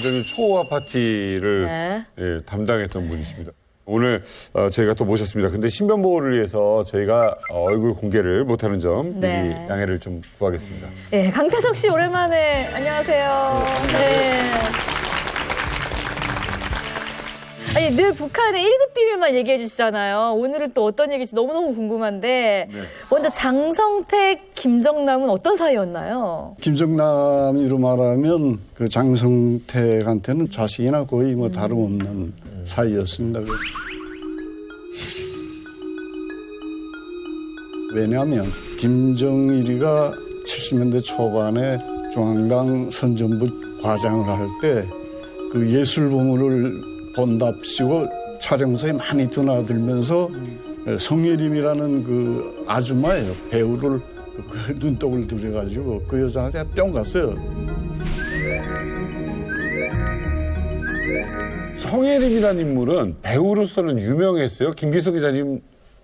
김정일 초호화 파티를 네. 예, 담당했던 분이십니다. 오늘 저희가 또 모셨습니다. 근데 신변보호를 위해서 저희가 얼굴 공개를 못하는 점 네. 미리 양해를 좀 구하겠습니다. 네, 강태석 씨 오랜만에 안녕하세요. 네. 아니, 늘 북한의 1급 비밀만 얘기해 주시잖아요. 오늘은 또 어떤 얘기인지 너무너무 궁금한데 네. 먼저 장성택, 김정남은 어떤 사이였나요? 김정남이로 말하면 그 장성택한테는 자식이나 거의 뭐 다름없는 사이였습니다. 왜냐하면 김정일이가 70년대 초반에 중앙당 선전부 과장을 할 때 그 예술보물을 본답시고 촬영소에 많이 드나들면서 성예림이라는 그 아줌마예요. 배우를 그 눈독을 들여가지고 그 여자한테 뿅 갔어요. 성혜림이라는 인물은 배우로서는 유명했어요? 김기석 기자님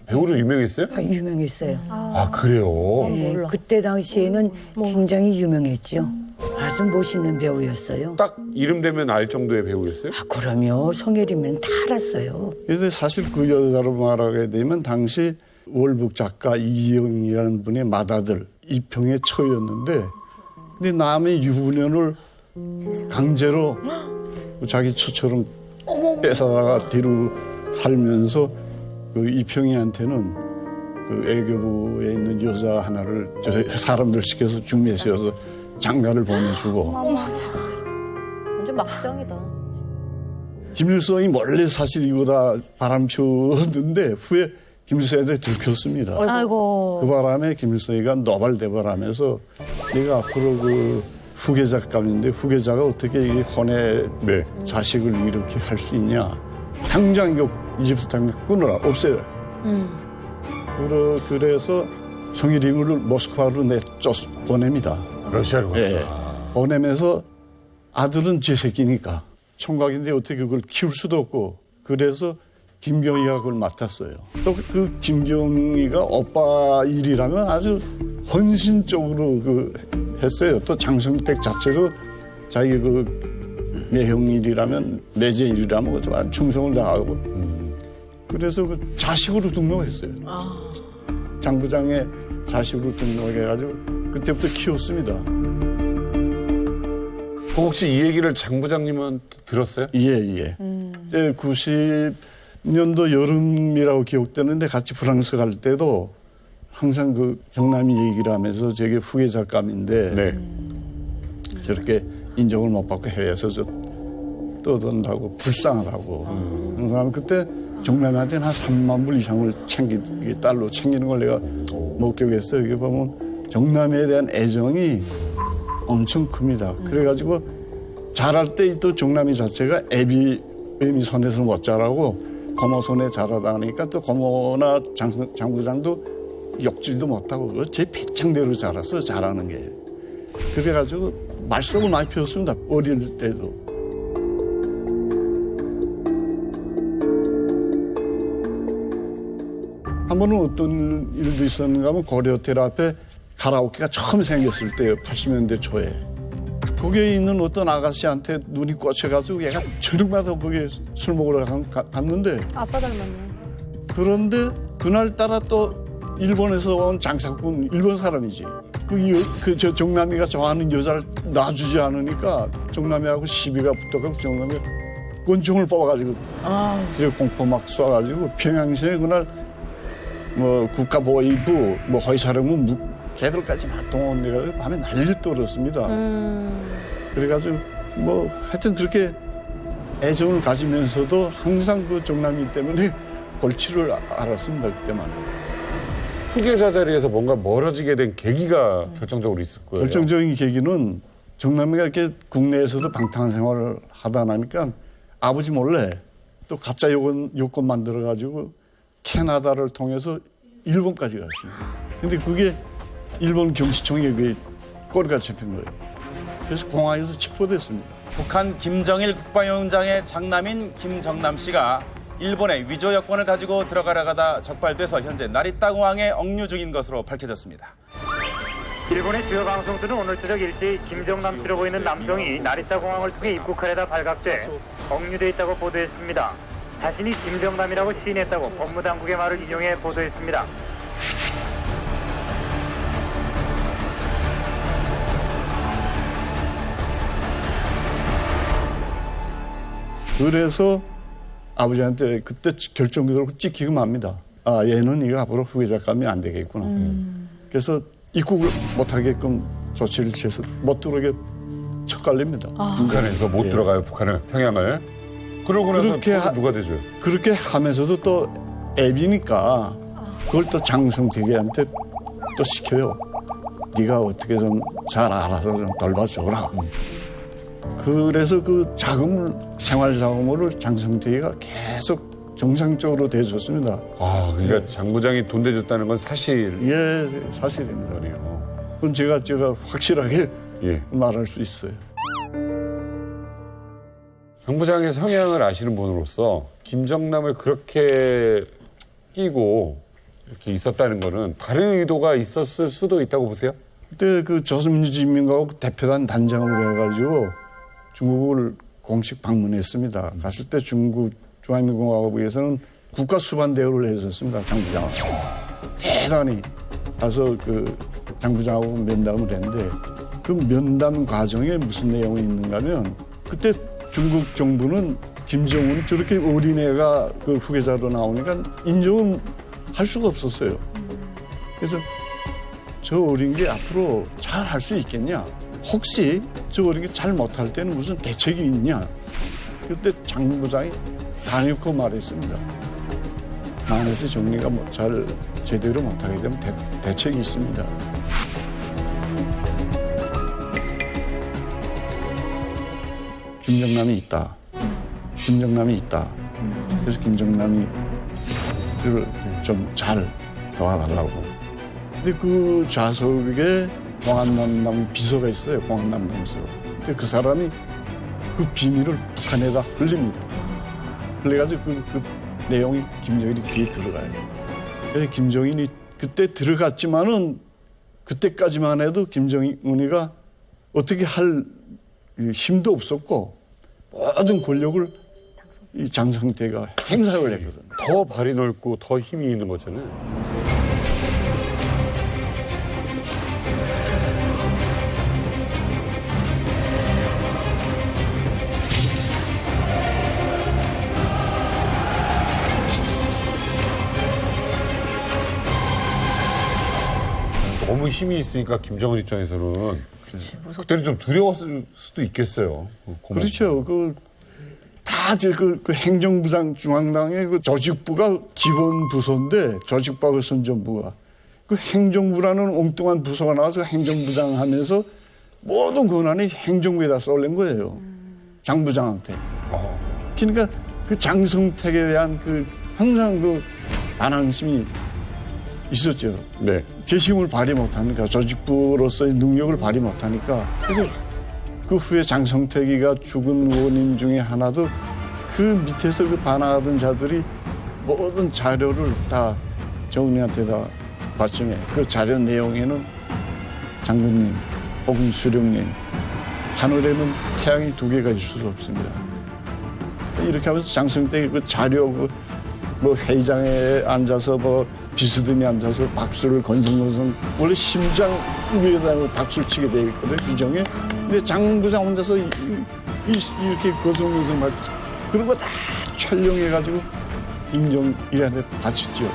배우로 유명했어요? 유명했어요. 아 그래요? 네, 그때 당시에는 굉장히 유명했죠. 아주 멋있는 배우였어요. 딱 이름 되면 알 정도의 배우였어요? 아, 그럼요. 성혜림은 다 알았어요. 그런데 사실 그 여자로 말하게 되면 당시 월북 작가 이기영이라는 분의 맏아들 이평의 처였는데 근데 남의 유부녀를 강제로 자기 처처럼 뺏어다가 뒤로 살면서 그 이평이한테는 그 애교부에 있는 여자 하나를 사람들 시켜서 중매세워서 장가를 보내주고 완전 막장이다. 김일성이 원래 사실 이거 다 바람폈는데 후에 김일성한테 들켰습니다. 아이고. 그 바람에 김일성이가 노발대발하면서 내가 앞으로 그 후계자감인데 후계자가 어떻게 이 혼의 네. 자식을 이렇게 할 수 있냐. 당장 이거 이집트 당장 끊어라. 없애라. 그래서 성일임을 모스크바로 보냅니다. 러시아로 갔다. 예. 보내면서 아들은 제 새끼니까 총각인데 어떻게 그걸 키울 수도 없고 그래서 김경희가 그걸 맡았어요. 또 그 김경희가 오빠 일이라면 아주 헌신적으로 했어요. 또 장성택 자체도 자기 그 매형 일이라면 매제 일이라면 아주 충성을 다하고 그래서 그 자식으로 등록했어요. 장 부장의 자식으로 등록해가지고 그때부터 키웠습니다. 혹시 이 얘기를 장 부장님은 들었어요? 예. 90년도 여름이라고 기억되는데 같이 프랑스 갈 때도 항상 그 정남이 얘기를 하면서 저게 후계자감인데 네. 저렇게 인정을 못 받고 해외에서 떠든다고 불쌍하다고. 항상 그때 정남이한테는 한 3만 불 이상을 달러 챙기는 걸 내가 목격했어요. 이게 보면 정남이에 대한 애정이 엄청 큽니다. 그래가지고 자랄 때 또 정남이 자체가 애미 손에서 못 자라고 고모 손에 자라다 하니까 또 고모나 장 부장도 욕질도 못하고 제 배짱대로 자라서 잘하는 게. 그래가지고 말썽을 많이 피웠습니다. 어릴 때도. 한 번은 어떤 일도 있었는가 하면 고려호텔 앞에 가라오케가 처음 생겼을 때요. 80년대 초에. 거기에 있는 어떤 아가씨한테 눈이 꽂혀가지고 얘가 저녁마다 거기에 술 먹으러 갔는데 아빠 닮았네. 그런데 그날따라 또 일본에서 온 장사꾼 일본 사람이지. 저 정남이가 좋아하는 여자를 놔주지 않으니까 정남이하고 시비가 붙어가지고 정남이가 권총을 뽑아가지고 공포 막 쏴가지고 평양시내 그날 뭐 국가보위부 뭐 허위사령부 걔들까지 막 동원돼가지고 밤에 난리를 떨었습니다. 그래가지고 뭐 하여튼 그렇게 애정을 가지면서도 항상 그 정남이 때문에 골치를 앓았습니다. 그때만. 후계자 자리에서 뭔가 멀어지게 된 계기가 결정적으로 있을 거예요. 결정적인 계기는 정남이가 이렇게 국내에서도 방탕한 생활을 하다 나니까 아버지 몰래 또 가짜 요건 만들어가지고 캐나다를 통해서 일본까지 갔습니다. 근데 그게 일본 경시청에 꼬리가 잡힌 거예요. 그래서 공항에서 체포됐습니다. 북한 김정일 국방위원장의 장남인 김정남 씨가 일본의 위조 여권을 가지고 들어가려가다 적발돼서 현재 나리타 공항에 억류 중인 것으로 밝혀졌습니다. 일본의 주요 방송들은 오늘 저녁 일제히 김정남 씨로 보이는 남성이 나리타 공항을 통해 입국하려다 발각돼 억류돼 있다고 보도했습니다. 자신이 김정남이라고 시인했다고 법무당국의 말을 인용해 보도했습니다. 그래서 아버지한테 그때 결정적으로 찍히고 맙니다. 아, 얘는 이거 앞으로 후계자감이 안 되겠구나. 그래서 입국을 못하게끔 조치를 취해서 못 들어오게 척갈립니다. 북한에서 못 예. 들어가요, 북한을, 평양을. 그러고 나서 그렇게 그걸 누가 대줘요? 그렇게 하면서도 또 애비니까 그걸 또 장성택이한테 또 시켜요. 네가 어떻게 좀 잘 알아서 좀 돌봐줘라. 그래서 그 자금을, 생활자금을 장성택이가 계속 정상적으로 대줬습니다. 아, 그러니까 장 부장이 돈 대줬다는 건 사실이네요. 예, 사실입니다. 그건 제가 확실하게 예. 말할 수 있어요. 장 부장의 성향을 아시는 분으로서 김정남을 그렇게 끼고 이렇게 있었다는 거는 다른 의도가 있었을 수도 있다고 보세요? 그때 그 조선민주주의인민공화국 대표단 단장으로 해가지고 중국을 공식 방문했습니다. 갔을 때 중국 중화민국공화국에서는 국가 수반 대우를 해줬습니다. 장 부장하고 대단히 가서 그 장 부장하고 면담을 했는데 그 면담 과정에 무슨 내용이 있는가 하면 그때 중국 정부는 김정은 저렇게 어린애가 그 후계자로 나오니까 인정은 할 수가 없었어요. 그래서 저 어린 게 앞으로 잘 할 수 있겠냐? 혹시 저 어린 게 잘 못할 때는 무슨 대책이 있냐? 그때 장 부장이 다놓고 말했습니다. 만에서 정리가 잘 제대로 못하게 되면 대책이 있습니다. 김정남이 있다. 김정남이 있다. 그래서 김정남이 그걸 좀 잘 도와달라고. 근데 그 좌석에 공안남당 비서가 있어요. 공안남당 비서. 근데 그 사람이 그 비밀을 북한에다 흘립니다. 흘려가지고 그 내용이 김정일이 귀에 들어가요. 그래서 김정일이 그때 들어갔지만은 그때까지만 해도 김정은이가 어떻게 할 힘도 없었고 모든 권력을 이 장성태가 행사를 했거든. 더 발이 넓고 더 힘이 있는 거잖아요. 너무 힘이 있으니까 김정은 입장에서는 그때는 좀 두려웠을 수도 있겠어요. 그렇죠. 그 행정부장 중앙당의 그 조직부가 기본 부서인데 조직부하고 선전부가 그 행정부라는 엉뚱한 부서가 나와서 행정부장 하면서 모든 권한이 행정부에다 쏠린 거예요. 장 부장한테. 그러니까 그 장성택에 대한 항상 반항심이 있었죠. 네. 재심을 발휘 못하니까 조직부로서의 능력을 발휘 못하니까 그래서 그 후에 장성택이가 죽은 원인 중에 하나도 그 밑에서 그 반항하던 자들이 모든 자료를 다 정은이한테 다 바치면 그 자료 내용에는 장군님 혹은 수령님 하늘에는 태양이 두 개가 있을 수 없습니다. 이렇게 하면서 장성택이 그 자료 회의장에 앉아서 비스듬히 앉아서 박수를 건성건성 원래 심장 위에다 박수를 치게 돼 있거든 규정에. 근데 장 부장 혼자서 이렇게 건성건성 막 그런 거 다 촬영해가지고 김정일한테 바쳤죠.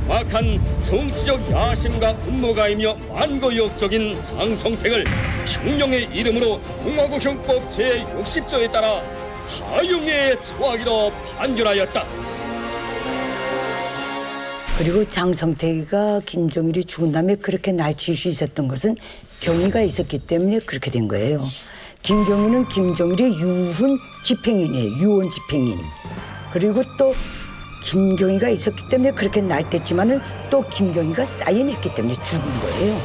막한 정치적 야심과 음모가이며 만고역적인 장성택을 흉령의 이름으로 공화국형법 제60조에 따라 사형에 처하기로 판결하였다. 그리고 장성택이가 김정일이 죽은 다음에 그렇게 날칠 수 있었던 것은 경위가 있었기 때문에 그렇게 된 거예요. 김경희는 김정일의 유훈 집행인이에요. 유언 집행인. 그리고 또 김경희가 있었기 때문에 그렇게 날뛰었지만은 또 김경희가 사인했기 때문에 죽은 거예요.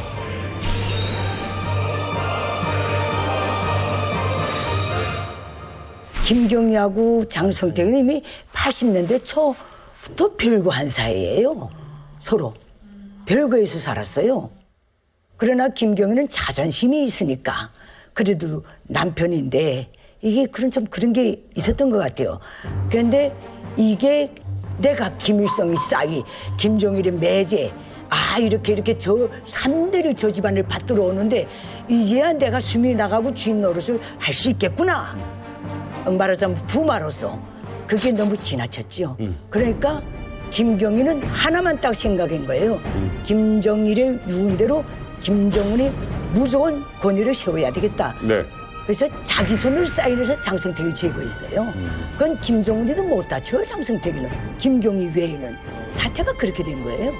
김경희하고 장성택은 이미 80년대 초부터 별거한 사이예요. 서로 별거에서 살았어요. 그러나 김경희는 자존심이 있으니까 그래도 남편인데 이게 그런 게 있었던 것 같아요. 그런데 이게 내가 김일성이 싹이 김정일의 매제 이렇게 저 3대를 저 집안을 받들어 오는데 이제야 내가 숨이 나가고 주인 노릇을 할 수 있겠구나. 말하자면 부마로서 그게 너무 지나쳤지요. 그러니까 김경희는 하나만 딱 생각한 거예요. 김정일의 유언대로 김정은이 무조건 권위를 세워야 되겠다. 네. 그래서 자기 손으로 사인해서 장성택을 제거했어요. 그건 김정은이도 못 다쳐, 장성택이는. 김경희 외에는. 사태가 그렇게 된 거예요.